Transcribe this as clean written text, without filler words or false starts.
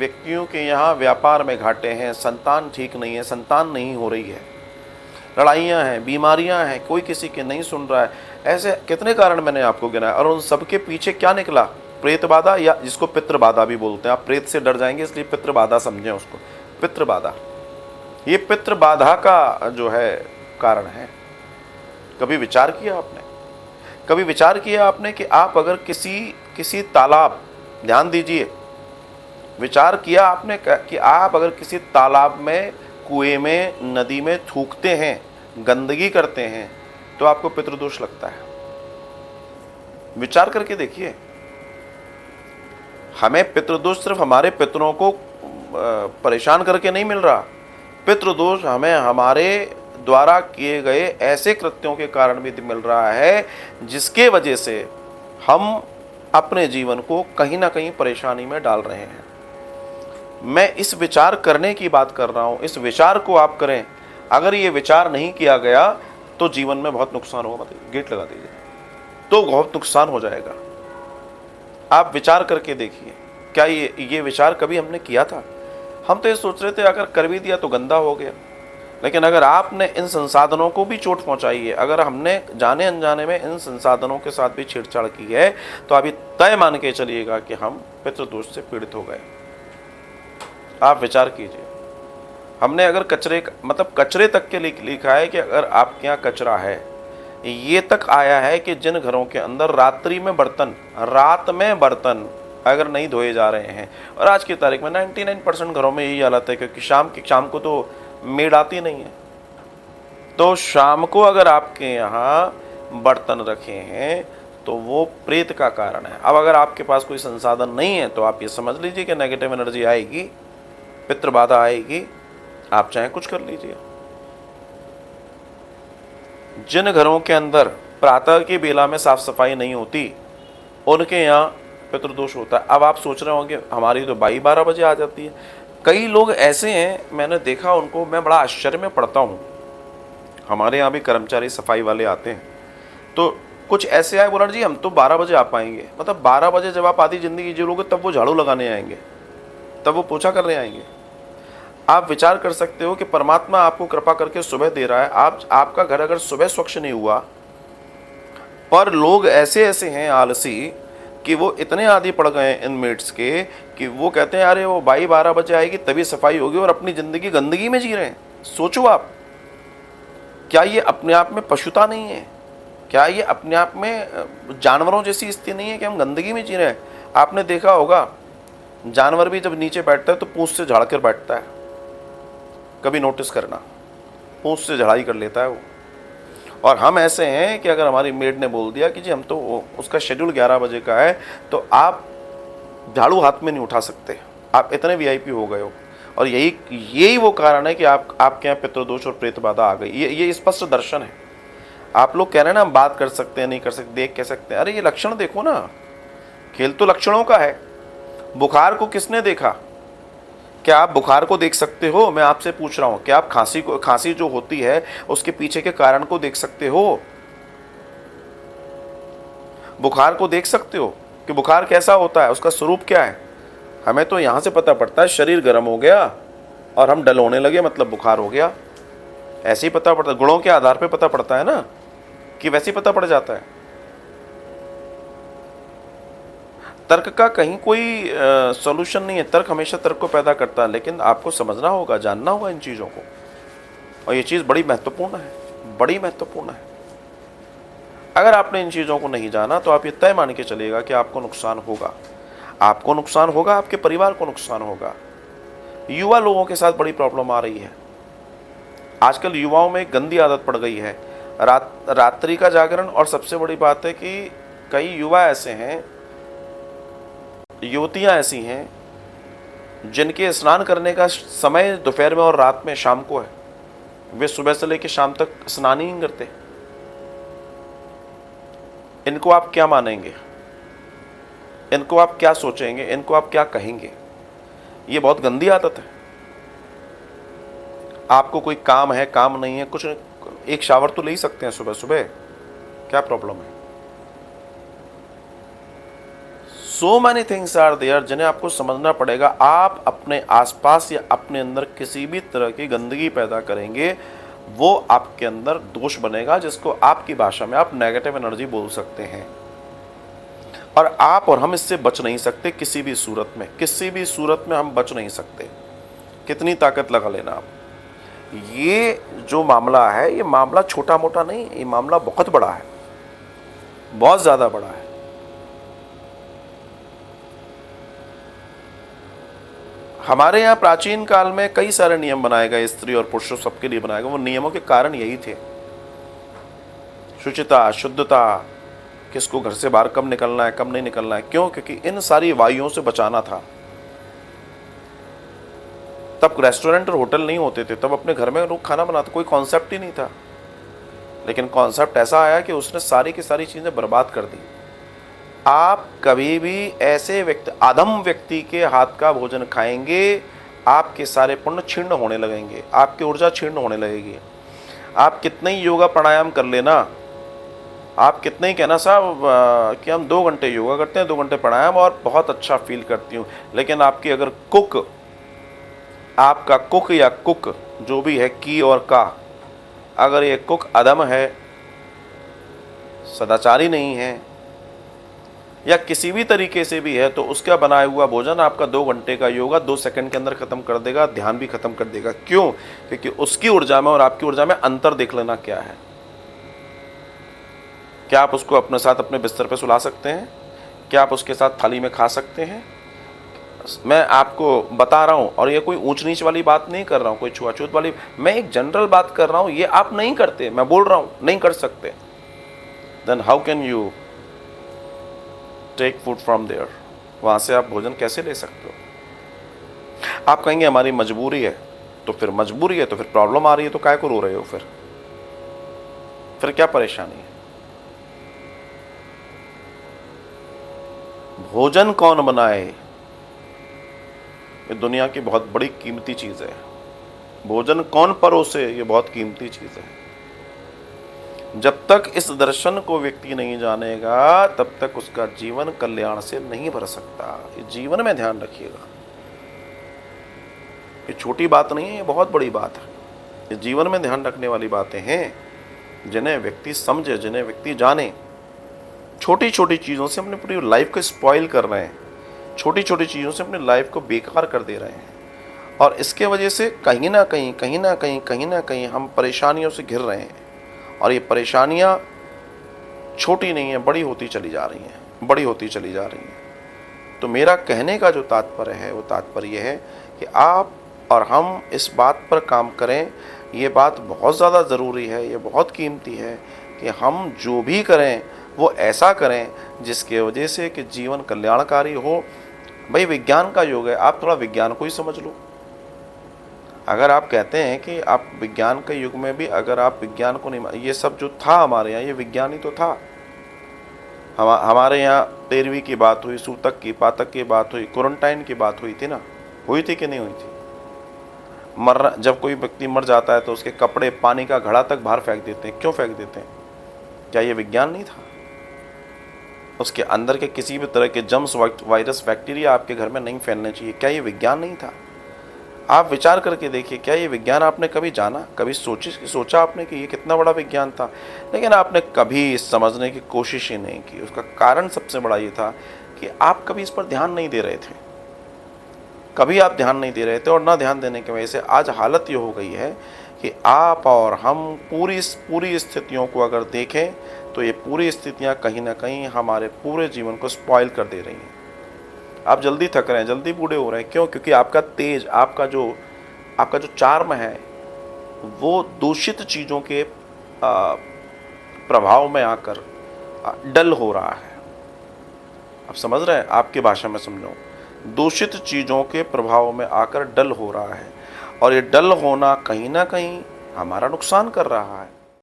व्यक्तियों के यहाँ व्यापार में घाटे हैं, संतान ठीक नहीं है, संतान नहीं हो रही है, लड़ाइयाँ हैं, बीमारियाँ हैं, कोई किसी की नहीं सुन रहा है। ऐसे कितने कारण मैंने आपको गिनाया, और उन सबके पीछे क्या निकला? प्रेत बाधा, या जिसको पितृ बाधा भी बोलते हैं। आप प्रेत से डर जाएंगे इसलिए पितृ बाधा समझें उसको। पितृ बाधा, ये पितृ बाधा का जो है कारण है। कभी विचार किया आपने? कभी विचार किया आपने कि आप अगर किसी तालाब, ध्यान दीजिए, विचार किया आपने कि आप अगर किसी तालाब में, कुएं में, नदी में थूकते हैं, गंदगी करते हैं, तो आपको पितृदोष लगता है? विचार करके देखिए। हमें पितृदोष सिर्फ हमारे पितरों को परेशान करके नहीं मिल रहा, पितृदोष हमें हमारे द्वारा किए गए ऐसे कृत्यों के कारण भी मिल रहा है जिसके वजह से हम अपने जीवन को कहीं ना कहीं परेशानी में डाल रहे हैं। मैं इस विचार करने की बात कर रहा हूं, इस विचार को आप करें। अगर ये विचार नहीं किया गया तो जीवन में बहुत नुकसान होगा। मतलब गेट लगा दीजिए, तो बहुत नुकसान हो जाएगा। आप विचार करके देखिए, क्या ये विचार कभी हमने किया था? हम तो ये सोच रहे थे अगर कर भी दिया तो गंदा हो गया। लेकिन अगर आपने इन संसाधनों को भी चोट पहुंचाई है, अगर हमने जाने अनजाने में इन संसाधनों के साथ भी छेड़छाड़ की है, तो आप ये तय मान के चलिएगा कि हम पितृदोष से पीड़ित हो गए। आप विचार कीजिए। हमने अगर कचरे तक के लिखा है कि अगर आपके यहाँ कचरा है, ये तक आया है कि जिन घरों के अंदर रात में बर्तन अगर नहीं धोए जा रहे हैं, और आज की तारीख में 99% घरों में यही हालत है, क्योंकि शाम को तो मेड आती नहीं है। तो शाम को अगर आपके यहाँ बर्तन रखे हैं तो वो प्रेत का कारण है। अब अगर आपके पास कोई संसाधन नहीं है तो आप ये समझ लीजिए कि नेगेटिव एनर्जी आएगी, पितृ बाधा आएगी, आप चाहे कुछ कर लीजिए। जिन घरों के अंदर प्रातः की बेला में साफ सफाई नहीं होती, उनके यहाँ पितृदोष होता है। अब आप सोच रहे होंगे हमारी तो 12 बजे आ जाती है। कई लोग ऐसे हैं, मैंने देखा उनको, मैं बड़ा आश्चर्य में पड़ता हूँ। हमारे यहाँ भी कर्मचारी सफाई वाले आते हैं, तो कुछ ऐसे आए, बोला जी हम तो 12 बजे आ पाएंगे। मतलब 12 बजे जब आप आधी जिंदगी जी लोगे तब वो झाड़ू लगाने आएंगे, तब वो पोछा करने आएंगे। आप विचार कर सकते हो कि परमात्मा आपको कृपा करके सुबह दे रहा है, आपका घर अगर सुबह स्वच्छ नहीं हुआ, पर लोग ऐसे हैं आलसी कि वो इतने आदी पड़ गए इन मेट्स के कि वो कहते हैं अरे वो 12 बजे आएगी तभी सफाई होगी, और अपनी जिंदगी गंदगी में जी रहे हैं। सोचो आप, क्या ये अपने आप में पशुता नहीं है? क्या ये अपने आप में जानवरों जैसी स्थिति नहीं है कि हम गंदगी में जी रहे हैं? आपने देखा होगा, जानवर भी जब नीचे बैठता है तो पूंछ से झाड़ कर बैठता है। कभी नोटिस करना, पूंछ से झाड़ाई कर लेता है वो। और हम ऐसे हैं कि अगर हमारी मेड ने बोल दिया कि जी हम तो, उसका शेड्यूल 11 बजे का है, तो आप झाड़ू हाथ में नहीं उठा सकते, आप इतने वीआईपी हो गए हो। और यही वो कारण है कि आपके यहाँ पितृदोष और प्रेत बाधा आ गई। ये स्पष्ट दर्शन है। आप लोग कह रहे हैं ना हम बात कर सकते हैं, नहीं कर सकते, देख कह सकते हैं। अरे ये लक्षण देखो ना, खेल तो लक्षणों का है। बुखार को किसने देखा? क्या आप बुखार को देख सकते हो? मैं आपसे पूछ रहा हूं, क्या आप खांसी जो होती है उसके पीछे के कारण को देख सकते हो? बुखार को देख सकते हो कि बुखार कैसा होता है, उसका स्वरूप क्या है? हमें तो यहां से पता पड़ता है शरीर गर्म हो गया और हम डल होने लगे, मतलब बुखार हो गया। ऐसे ही पता पड़ता है, गुणों के आधार पे पता पड़ता है ना, कि वैसे ही पता पड़ जाता है। तर्क का कहीं कोई सॉल्यूशन नहीं है। तर्क हमेशा तर्क को पैदा करता है, लेकिन आपको समझना होगा, जानना होगा इन चीज़ों को। और ये चीज़ बड़ी महत्वपूर्ण है, बड़ी महत्वपूर्ण है। अगर आपने इन चीज़ों को नहीं जाना तो आप ये तय मान के चलिएगा कि आपको नुकसान होगा। आपको नुकसान होगा, आपके परिवार को नुकसान होगा। युवा लोगों के साथ बड़ी प्रॉब्लम आ रही है। आजकल युवाओं में गंदी आदत पड़ गई है, रात्रि का जागरण। और सबसे बड़ी बात है कि कई युवा ऐसे हैं, युवतियां ऐसी हैं जिनके स्नान करने का समय दोपहर में और रात में, शाम को है। वे सुबह से लेकर शाम तक स्नान ही नहीं करते। इनको आप क्या मानेंगे? इनको आप क्या सोचेंगे? इनको आप क्या कहेंगे? ये बहुत गंदी आदत है। आपको कोई काम है, काम नहीं है, कुछ एक शावर तो ले ही सकते हैं सुबह सुबह, क्या प्रॉब्लम है? So many things are there जिन्हें आपको समझना पड़ेगा। आप अपने आसपास या अपने अंदर किसी भी तरह की गंदगी पैदा करेंगे, वो आपके अंदर दोष बनेगा, जिसको आपकी भाषा में आप नेगेटिव एनर्जी बोल सकते हैं। और आप और हम इससे बच नहीं सकते किसी भी सूरत में, किसी भी सूरत में हम बच नहीं सकते, कितनी ताकत लगा लेना आप। ये जो मामला है, ये मामला छोटा मोटा नहीं, ये मामला बहुत बड़ा है, बहुत ज़्यादा बड़ा है। हमारे यहाँ प्राचीन काल में कई सारे नियम बनाए गए, स्त्री और पुरुषों सबके लिए बनाए गए। वो नियमों के कारण यही थे, शुचिता, शुद्धता, किसको घर से बाहर कब निकलना है, कब नहीं निकलना है। क्यों? क्योंकि इन सारी वायुओं से बचाना था। तब रेस्टोरेंट और होटल नहीं होते थे, तब अपने घर में लोग खाना बनाते, कोई कॉन्सेप्ट ही नहीं था। लेकिन कॉन्सेप्ट ऐसा आया कि उसने सारी की सारी चीज़ें बर्बाद कर दी। आप कभी भी ऐसे व्यक्ति, अधम व्यक्ति के हाथ का भोजन खाएंगे, आपके सारे पुण्य क्षीण होने लगेंगे, आपकी ऊर्जा क्षीण होने लगेगी। आप कितने ही योगा प्राणायाम कर लेना, आप कितने ही कहना साहब कि हम 2 घंटे योगा करते हैं, 2 घंटे प्राणायाम और बहुत अच्छा फील करती हूँ, लेकिन आपकी अगर आपका कुक या कुक जो भी है, की और का, अगर ये कुक अधम है, सदाचारी नहीं है, या किसी भी तरीके से भी है, तो उसका बनाया हुआ भोजन आपका 2 घंटे का योगा 2 सेकंड के अंदर खत्म कर देगा, ध्यान भी खत्म कर देगा। क्यों? क्योंकि उसकी ऊर्जा में और आपकी ऊर्जा में अंतर देख लेना क्या है। क्या आप उसको अपने साथ अपने बिस्तर पे सुला सकते हैं? क्या आप उसके साथ थाली में खा सकते हैं? मैं आपको बता रहा हूं, और ये कोई ऊंच नीच वाली बात नहीं कर रहा हूं, कोई छुआछूत वाली, मैं एक जनरल बात कर रहा हूं। ये आप नहीं करते, मैं बोल रहा हूं नहीं कर सकते। Then how can you take food from there? वहां से आप भोजन कैसे ले सकते हो? आप कहेंगे हमारी मजबूरी है, तो फिर मजबूरी है तो फिर प्रॉब्लम आ रही है, तो काय को रो रहे हो? फिर क्या परेशानी है? भोजन कौन बनाए, ये दुनिया की बहुत बड़ी कीमती चीज है। भोजन कौन परोसे, ये बहुत कीमती चीज है। जब तक इस दर्शन को व्यक्ति नहीं जानेगा, तब तक उसका जीवन कल्याण से नहीं भर सकता। ये जीवन में ध्यान रखिएगा, ये छोटी बात नहीं है, ये बहुत बड़ी बात है। ये जीवन में ध्यान रखने वाली बातें हैं, जिन्हें व्यक्ति समझे, जिन्हें व्यक्ति जाने। छोटी छोटी चीज़ों से अपनी पूरी लाइफ को स्पॉइल कर रहे हैं, छोटी छोटी चीज़ों से अपनी लाइफ को बेकार कर दे रहे हैं, और इसके वजह से कहीं ना कहीं हम परेशानियों से घिर रहे हैं। और ये परेशानियां छोटी नहीं है, बड़ी होती चली जा रही हैं, बड़ी होती चली जा रही हैं। तो मेरा कहने का जो तात्पर्य है, वो तात्पर्य है कि आप और हम इस बात पर काम करें। ये बात बहुत ज़्यादा ज़रूरी है, ये बहुत कीमती है कि हम जो भी करें वो ऐसा करें जिसके वजह से कि जीवन कल्याणकारी हो। भाई विज्ञान का युग है, आप थोड़ा विज्ञान को ही समझ लो। अगर आप कहते हैं कि आप विज्ञान के युग में भी अगर आप विज्ञान को नहीं, ये सब जो था हमारे यहाँ, ये विज्ञान ही तो था। हमारे यहाँ 13वीं की बात हुई, सूतक की, पातक की बात हुई, क्वारंटाइन की बात हुई थी ना, हुई थी कि नहीं हुई थी? मरना, जब कोई व्यक्ति मर जाता है तो उसके कपड़े पानी का घड़ा तक बाहर फेंक देते हैं। क्यों फेंक देते हैं? क्या ये विज्ञान नहीं था? उसके अंदर के किसी भी तरह के जम्स, वायरस, बैक्टीरिया आपके घर में नहीं फैलने चाहिए। क्या ये विज्ञान नहीं था? आप विचार करके देखिए, क्या ये विज्ञान आपने कभी जाना, कभी सोचा आपने कि ये कितना बड़ा विज्ञान था? लेकिन आपने कभी समझने की कोशिश ही नहीं की। उसका कारण सबसे बड़ा ये था कि आप कभी इस पर ध्यान नहीं दे रहे थे, कभी आप ध्यान नहीं दे रहे थे, और ना ध्यान देने की वजह से आज हालत ये हो गई है कि आप और हम पूरी स्थितियों को अगर देखें तो ये पूरी स्थितियाँ कहीं ना कहीं हमारे पूरे जीवन को स्पॉइल कर दे रही हैं। आप जल्दी थक रहे हैं, जल्दी बूढ़े हो रहे हैं। क्यों? क्योंकि आपका तेज, आपका जो चार्म है, वो दूषित चीज़ों के प्रभाव में आकर डल हो रहा है। आप समझ रहे हैं? आपकी भाषा में समझो, दूषित चीज़ों के प्रभाव में आकर डल हो रहा है, और ये डल होना कहीं ना कहीं हमारा नुकसान कर रहा है।